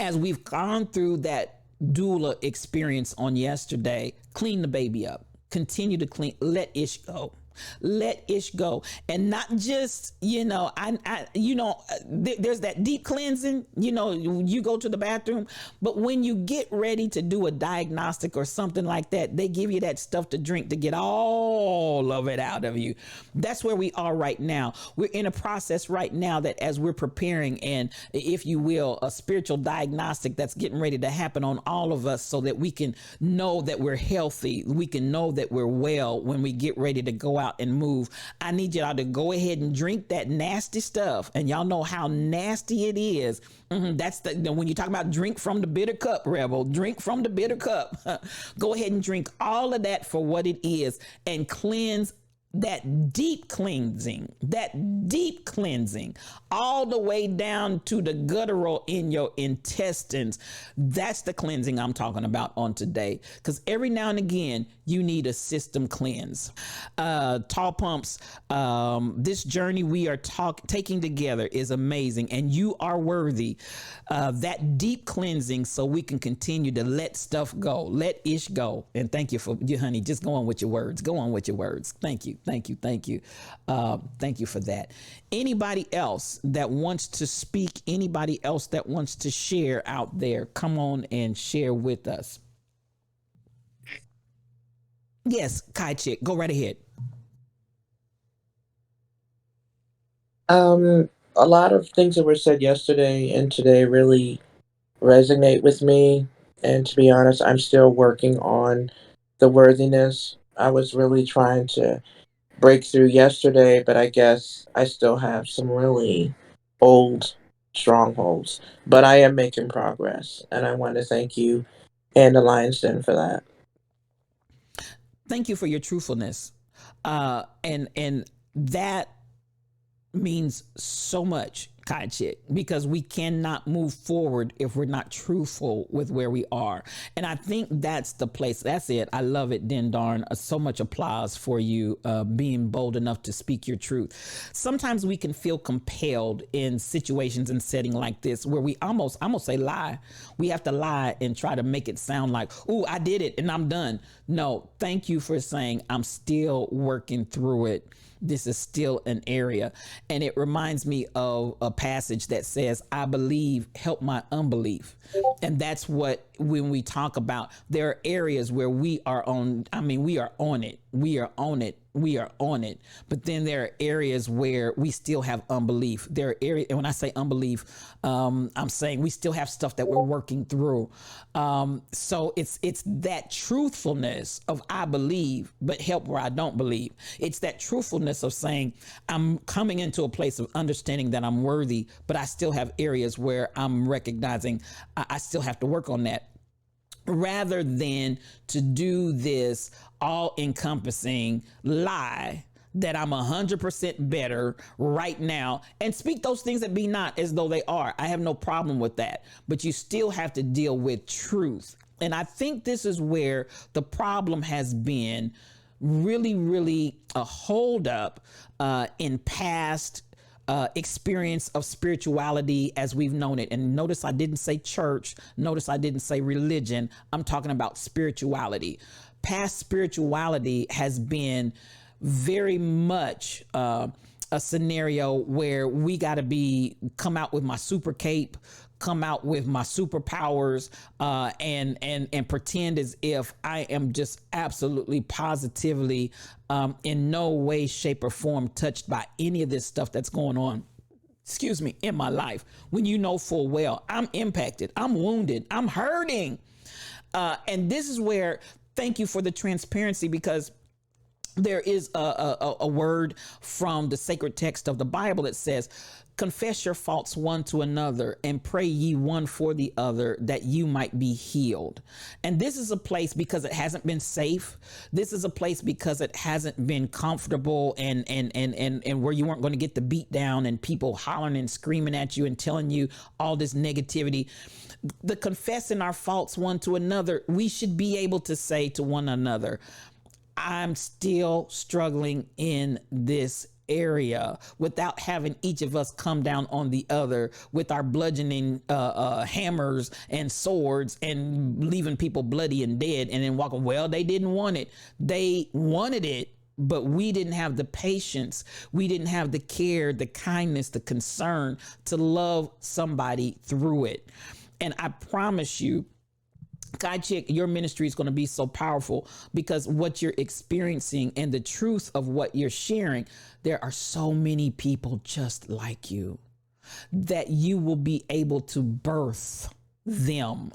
as we've gone through that doula experience on yesterday, clean the baby up, continue to clean, let Ish go. Let Ish go, and not just there's that deep cleansing. You go to the bathroom, but when you get ready to do a diagnostic or something like that, they give you that stuff to drink to get all of it out of you. That's where we are right now. We're in a process right now that as we're preparing, and if you will, a spiritual diagnostic that's getting ready to happen on all of us, so that we can know that we're healthy. We can know that we're well when we get ready to go out and move. I need y'all to go ahead and drink that nasty stuff, and y'all know how nasty it is. That's when you talk about drink from the bitter cup, Rebel, drink from the bitter cup. Go ahead and drink all of that for what it is, and cleanse that deep cleansing, all the way down to the guttural in your intestines. That's the cleansing I'm talking about on today. Because every now and again, you need a system cleanse. Tall Pumps, this journey we are taking together is amazing, and you are worthy of that deep cleansing, so we can continue to let stuff go, let Ish go. And thank you for you, honey. Just go on with your words. Go on with your words. Thank you. Thank you. Thank you. Thank you for that. Anybody else that wants to speak, anybody else that wants to share out there, come on and share with us. Yes, Kai Chick, go right ahead. A lot of things that were said yesterday and today really resonate with me. And to be honest, I'm still working on the worthiness. I was really trying to break through yesterday, but I guess I still have some really old strongholds. But I am making progress, and I want to thank you and the Lions Den for that. Thank you for your truthfulness. And that means so much, Kai Chick, because we cannot move forward if we're not truthful with where we are. And I think that's the place. That's it. I love it, Den Darn. So much applause for you being bold enough to speak your truth. Sometimes we can feel compelled in situations and setting like this where we almost, I'm gonna say lie. We have to lie and try to make it sound like, oh, I did it and I'm done. No, thank you for saying I'm still working through it. This is still an area. And it reminds me of a passage that says, I believe, help my unbelief. And that's what, when we talk about, there are areas where we are on, we are on it. We are on it. We are on it. But then there are areas where we still have unbelief. There are areas, and when I say unbelief, I'm saying we still have stuff that we're working through. So it's that truthfulness of I believe, but help where I don't believe. It's that truthfulness of saying I'm coming into a place of understanding that I'm worthy, but I still have areas where I'm recognizing I still have to work on that, rather than to do this all encompassing lie that I'm 100% better right now and speak those things that be not as though they are. I have no problem with that, but you still have to deal with truth. And I think this is where the problem has been really a holdup in past experience of spirituality as we've known it. And notice I didn't say church. Notice I didn't say religion. I'm talking about spirituality. Past spirituality has been very much a scenario where we got to come out with my super cape, come out with my superpowers, and pretend as if I am just absolutely positively in no way, shape, or form touched by any of this stuff that's going on, in my life, when you know full well I'm impacted, I'm wounded, I'm hurting. And this is where, thank you for the transparency, because there is a word from the sacred text of the Bible that says, confess your faults one to another and pray ye one for the other that you might be healed. And this is a place because it hasn't been safe. This is a place because it hasn't been comfortable and where you weren't going to get the beat down and people hollering and screaming at you and telling you all this negativity. The confessing our faults one to another, we should be able to say to one another, I'm still struggling in this area without having each of us come down on the other with our bludgeoning hammers and swords and leaving people bloody and dead and then walking. Well, they didn't want it. They wanted it, but we didn't have the patience. We didn't have the care, the kindness, the concern to love somebody through it. And I promise you, God Chick, your ministry is going to be so powerful because what you're experiencing and the truth of what you're sharing, there are so many people just like you that you will be able to birth them.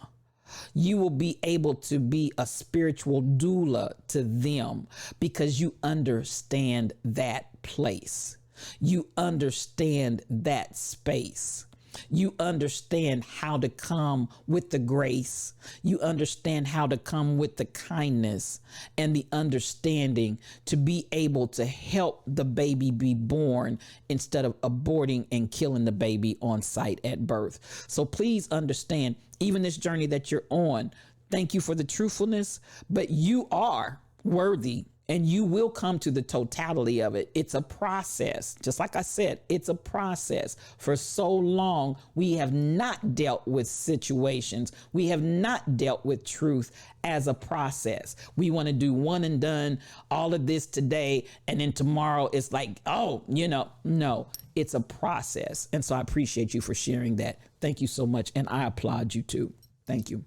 You will be able to be a spiritual doula to them because you understand that place. You understand that space. You understand how to come with the grace. You understand how to come with the kindness and the understanding to be able to help the baby be born instead of aborting and killing the baby on site at birth. So please understand, even this journey that you're on, thank you for the truthfulness, but you are worthy. And you will come to the totality of it. It's a process. Just like I said, it's a process. For so long, we have not dealt with situations. We have not dealt with truth as a process. We want to do one and done, all of this today, and then tomorrow it's like, oh, no, it's a process. And so I appreciate you for sharing that. Thank you so much. And I applaud you too. Thank you.